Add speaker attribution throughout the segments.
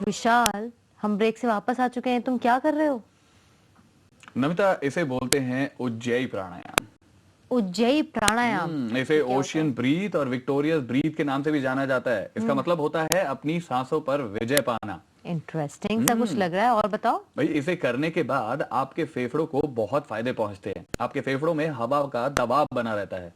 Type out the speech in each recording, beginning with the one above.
Speaker 1: विशाल, हम ब्रेक से वापस आ चुके हैं, तुम क्या कर रहे हो?
Speaker 2: नमिता, इसे बोलते हैं उज्जयी प्राणायाम।
Speaker 1: उज्जयी प्राणायाम।
Speaker 2: इसे
Speaker 1: ये क्या होता
Speaker 2: ओशियन
Speaker 1: है?
Speaker 2: ब्रीथ और विक्टोरियस ब्रीथ के नाम से भी जाना जाता है। इसका मतलब होता है अपनी सांसों पर विजय पाना।
Speaker 1: इंटरेस्टिंग सा कुछ
Speaker 2: हम्म
Speaker 1: लग रहा है, और बताओ।
Speaker 2: भाई, इसे करने के बाद आपके फेफड़ों को बहुत फायदे पहुंचते हैं। आपके फेफड़ों में हवा का दबाव बना रहता है।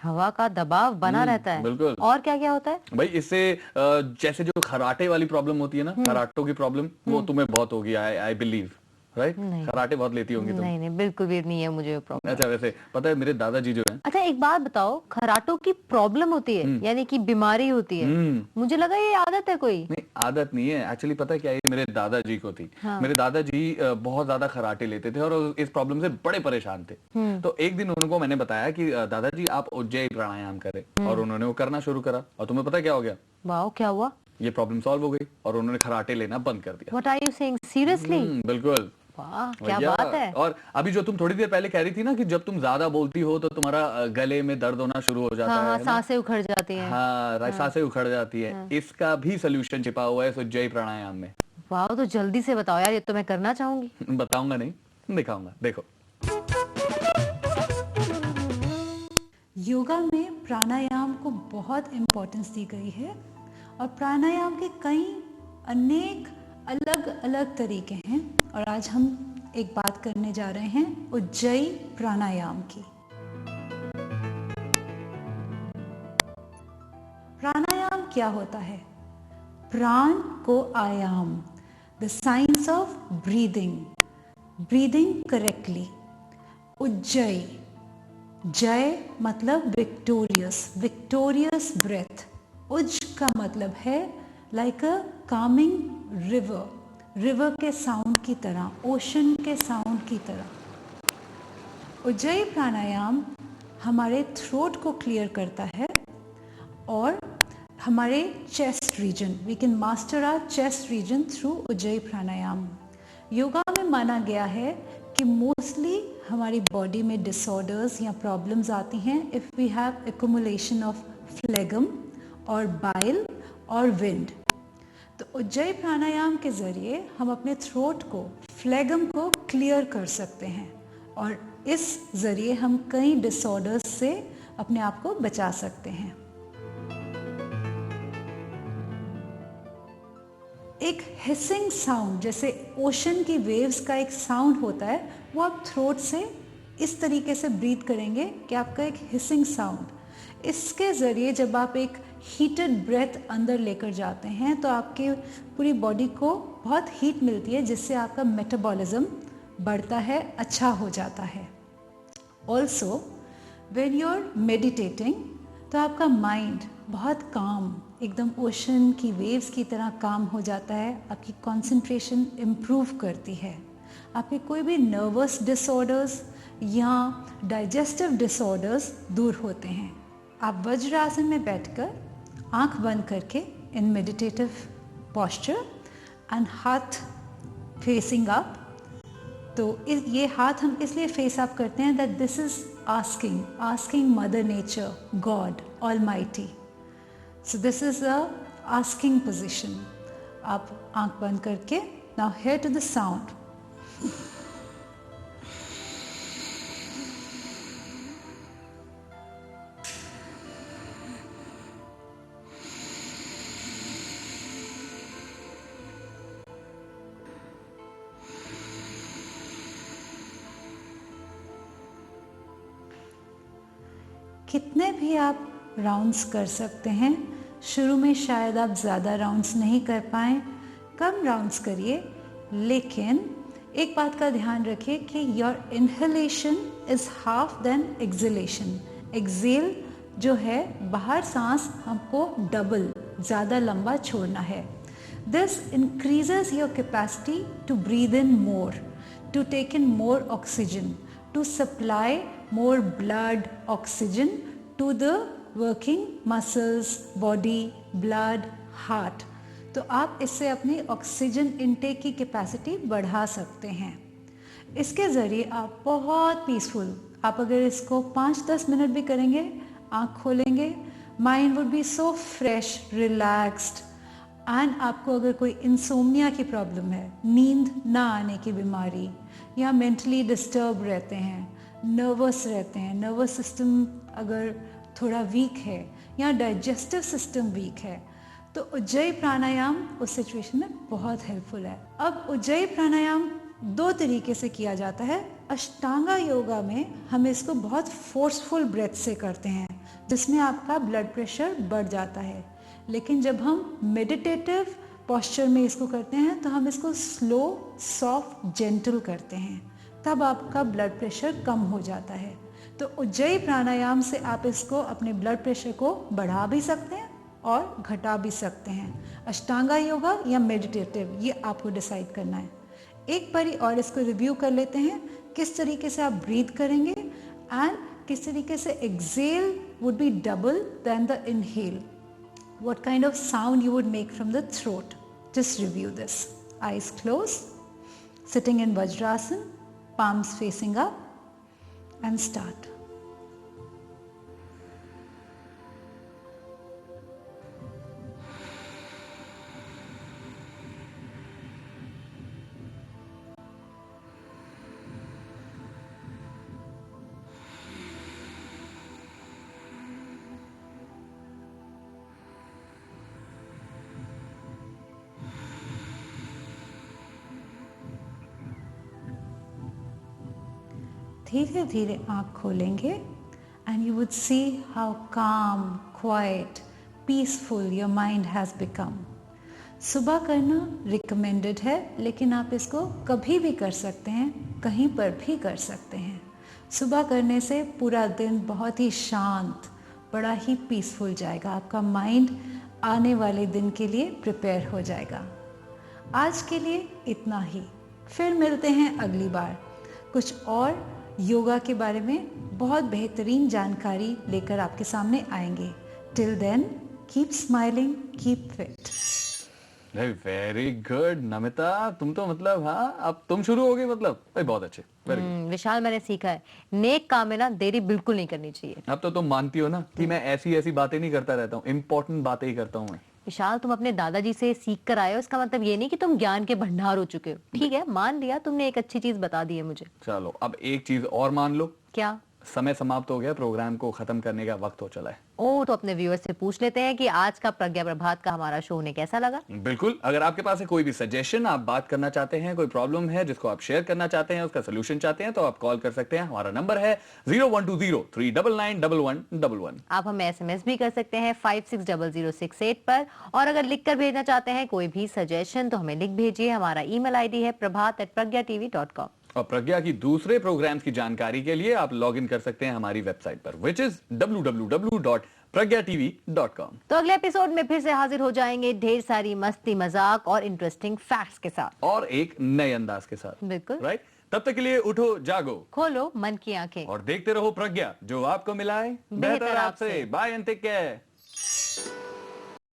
Speaker 1: हवा का दबाव बना रहता है।
Speaker 2: बिल्कुल।
Speaker 1: और क्या क्या होता है?
Speaker 2: भाई, इससे जैसे जो खराटे वाली प्रॉब्लम होती है ना,
Speaker 1: हम्म।
Speaker 2: खराटों की प्रॉब्लम, वो
Speaker 1: हम्म।
Speaker 2: तुम्हें बहुत होगी। आई आई बिलीव, राइट?
Speaker 1: नहीं,
Speaker 2: खराटे बहुत लेती होंगी तुम।
Speaker 1: नहीं, नहीं, बिल्कुल भी नहीं है मुझे प्रॉब्लम।
Speaker 2: अच्छा, वैसे पता है मेरे दादाजी जो हैं।
Speaker 1: अच्छा, एक बात बताओ, खराटों की प्रॉब्लम होती है
Speaker 2: हम्म
Speaker 1: यानी कि बीमारी होती है?
Speaker 2: हम्म
Speaker 1: मुझे लगा ये आदत है कोई।
Speaker 2: नहीं, आदत नहीं है। एक्चुअली पता है क्या है, ये मेरे दादाजी को थी।
Speaker 1: हाँ।
Speaker 2: मेरे दादाजी बहुत ज्यादा खराटे लेते थे और इस प्रॉब्लम से बड़े परेशान थे।
Speaker 1: हम्म।
Speaker 2: तो एक दिन उनको मैंने बताया कि दादाजी आप उज्जयी प्राणायाम करें, और उन्होंने वो करना शुरू करा। और तुम्हें पता है क्या हो गया?
Speaker 1: वाह, क्या हुआ?
Speaker 2: ये प्रॉब्लम सॉल्व हो गई और उन्होंने खराटे लेना बंद कर दिया।
Speaker 1: What are you saying, seriously?
Speaker 2: बिल्कुल
Speaker 1: वाह, क्या
Speaker 2: भैया।
Speaker 1: बात है।
Speaker 2: और अभी जो तुम थोड़ी देर पहले कह रही थी ना कि जब तुम ज्यादा बोलती हो तो तुम्हारा गले में दर्द होना शुरू हो जाता
Speaker 1: हाँ, हाँ,
Speaker 2: है ना?
Speaker 1: सांसें उखड़ जाती हैं।
Speaker 2: हाँ,
Speaker 1: हाँ।
Speaker 2: सांसें उखड़ जाती है।
Speaker 1: हाँ।
Speaker 2: इसका भी सोल्यूशन छिपा हुआ है इस उज्जयी प्राणायाम में।
Speaker 1: वाह, तो जल्दी से बताओ यार, ये तो मैं करना चाहूंगी।
Speaker 2: बताऊंगा नहीं, दिखाऊंगा, देखो।
Speaker 3: योगा में प्राणायाम को बहुत इम्पोर्टेंस दी गई है और प्राणायाम के कई अनेक अलग अलग तरीके हैं। और आज हम एक बात करने जा रहे हैं उज्जयी प्राणायाम की। प्राणायाम क्या होता है? प्राण को आयाम, the science of breathing, breathing correctly. Ujjayi, जय मतलब विक्टोरियस, विक्टोरियस ब्रेथ। उज का मतलब है लाइक अ कामिंग रिवर, रिवर के साउंड की तरह, ओशन के साउंड की तरह। उज्जयी प्राणायाम हमारे थ्रोट को क्लियर करता है और हमारे chest region, we can master our chest region through ujjayi pranayama. Yoga में माना गया है कि मोस्टली हमारी बॉडी में डिसऑर्डर्स या प्रॉब्लम्स आती हैं if we have accumulation of phlegm और बाइल और विंड। तो उज्जयी प्राणायाम के ज़रिए हम अपने थ्रोट को, फ्लेगम को क्लियर कर सकते हैं और इस ज़रिए हम कई डिसऑर्डर्स से अपने आप को बचा सकते हैं। एक हिसिंग साउंड, जैसे ओशन की वेव्स का एक साउंड होता है, वो आप थ्रोट से इस तरीके से ब्रीथ करेंगे कि आपका एक हिसिंग साउंड। इसके ज़रिए जब आप एक हीटेड ब्रेथ अंदर लेकर जाते हैं तो आपके पूरी बॉडी को बहुत हीट मिलती है, जिससे आपका मेटाबॉलिज्म बढ़ता है, अच्छा हो जाता है। Also when you are meditating तो आपका माइंड बहुत काम, एकदम ओशन की वेव्स की तरह काम हो जाता है। आपकी कंसंट्रेशन इम्प्रूव करती है। आपके कोई भी नर्वस डिसऑर्डर्स या डाइजेस्टिव डिसऑर्डर्स दूर होते हैं। आप वज्रासन में बैठकर आंख बंद करके इन मेडिटेटिव पोस्चर एंड हाथ फेसिंग अप, तो ये हाथ हम इसलिए फेस अप करते हैं that this is asking mother nature, God almighty. So this is a asking position. आप आंख बंद करके now hear to the sound. कितने भी आप राउंड्स कर सकते हैं। शुरू में शायद आप ज़्यादा राउंड्स नहीं कर पाएँ, कम राउंड्स करिए, लेकिन एक बात का ध्यान रखिए कि your inhalation is half than exhalation. Exhale जो है, बाहर सांस हमको डबल, ज़्यादा लंबा छोड़ना है। This increases your capacity to breathe in more, to take in more oxygen, to supply more blood oxygen to the working muscles, body, blood, heart. तो आप इससे अपनी ऑक्सीजन इनटेक की कैपेसिटी बढ़ा सकते हैं। इसके ज़रिए आप बहुत पीसफुल, आप अगर इसको 5-10 मिनट भी करेंगे, आँख खोलेंगे, mind would be so fresh, relaxed, and आपको अगर कोई इंसोम्निया की प्रॉब्लम है, नींद ना आने की बीमारी, या मेंटली डिस्टर्ब रहते हैं, नर्वस रहते हैं, नर्वस सिस्टम अगर थोड़ा वीक है या डाइजेस्टिव सिस्टम वीक है, तो उज्जयी प्राणायाम उस सिचुएशन में बहुत हेल्पफुल है। अब उज्जयी प्राणायाम 2 तरीके से किया जाता है। अष्टांगा योगा में हम इसको बहुत फोर्सफुल ब्रेथ से करते हैं, जिसमें आपका ब्लड प्रेशर बढ़ जाता है। लेकिन जब हम मेडिटेटिव पोस्चर में इसको करते हैं तो हम इसको स्लो, सॉफ्ट, जेंटल करते हैं, तब आपका ब्लड प्रेशर कम हो जाता है। तो उज्जयी प्राणायाम से आप इसको अपने ब्लड प्रेशर को बढ़ा भी सकते हैं और घटा भी सकते हैं। अष्टांगा योगा या मेडिटेटिव, ये आपको डिसाइड करना है। एक बारी और इसको रिव्यू कर लेते हैं, किस तरीके से आप ब्रीथ करेंगे एंड किस तरीके से exhale would be double than the inhale, what kind of sound you would make from the throat. Just review this. Eyes closed, sitting in Vajrasana, palms facing up, and start. धीरे धीरे आँख खोलेंगे and you would see how calm, quite, peaceful your mind has become. सुबह करना recommended है, लेकिन आप इसको कभी भी कर सकते हैं, कहीं पर भी कर सकते हैं। सुबह करने से पूरा दिन बहुत ही शांत, बड़ा ही पीसफुल जाएगा। आपका माइंड आने वाले दिन के लिए प्रिपेयर हो जाएगा। आज के लिए इतना ही, फिर मिलते हैं अगली बार कुछ और योगा के बारे में बहुत बेहतरीन जानकारी लेकर आपके सामने आएंगे। Till then keep smiling, keep fit.
Speaker 2: Very good Namita, तुम तो मतलब हाँ अब तुम शुरू हो गई, मतलब भाई बहुत अच्छे, वेरी गुड।
Speaker 1: विशाल, मैंने सीखा है नेक काम में ना देरी बिल्कुल नहीं करनी चाहिए।
Speaker 2: अब तो तुम मानती हो ना कि मैं ऐसी ऐसी बातें नहीं करता रहता हूँ, इंपॉर्टेंट बातें ही करता हूँ मैं।
Speaker 1: विशाल, तुम अपने दादाजी से सीख कर आए हो, इसका मतलब ये नहीं कि तुम ज्ञान के भंडार हो चुके हो। ठीक है, मान लिया, तुमने एक अच्छी चीज बता दी है मुझे।
Speaker 2: चलो अब एक चीज और मान लो।
Speaker 1: क्या?
Speaker 2: समय समाप्त हो गया, प्रोग्राम को खत्म करने का वक्त हो चला है।
Speaker 1: ओ, तो अपने व्यूअर्स से पूछ लेते हैं कि आज का प्रज्ञा प्रभात का हमारा शो उन्हें कैसा लगा।
Speaker 2: बिल्कुल, अगर आपके पास है कोई भी सजेशन, आप बात करना चाहते हैं, कोई प्रॉब्लम है जिसको आप शेयर करना चाहते हैं, उसका सोल्यूशन चाहते हैं, तो आप कॉल कर सकते हैं। हमारा नंबर है 0120399111।
Speaker 1: आप हमें SMS भी कर सकते हैं 560068 पर, और अगर लिखकर भेजना चाहते हैं कोई भी सजेशन तो हमें लिख भेजिए। हमारा ईमेल ID है prabhat@pragya.tv.com।
Speaker 2: और प्रज्ञा की दूसरे प्रोग्राम्स की जानकारी के लिए आप लॉग इन कर सकते हैं हमारी वेबसाइट पर, which is www.pragya.tv.com।
Speaker 1: तो अगले एपिसोड में फिर से हाजिर हो जाएंगे ढेर सारी मस्ती, मजाक और इंटरेस्टिंग फैक्ट्स के साथ,
Speaker 2: और एक नए अंदाज के साथ।
Speaker 1: बिल्कुल
Speaker 2: राइट, तब तक के लिए उठो, जागो,
Speaker 1: खोलो मन की आंखें
Speaker 2: और देखते रहो प्रज्ञा, जो आपको मिलाए बेहतर आपसे। Bye and take care.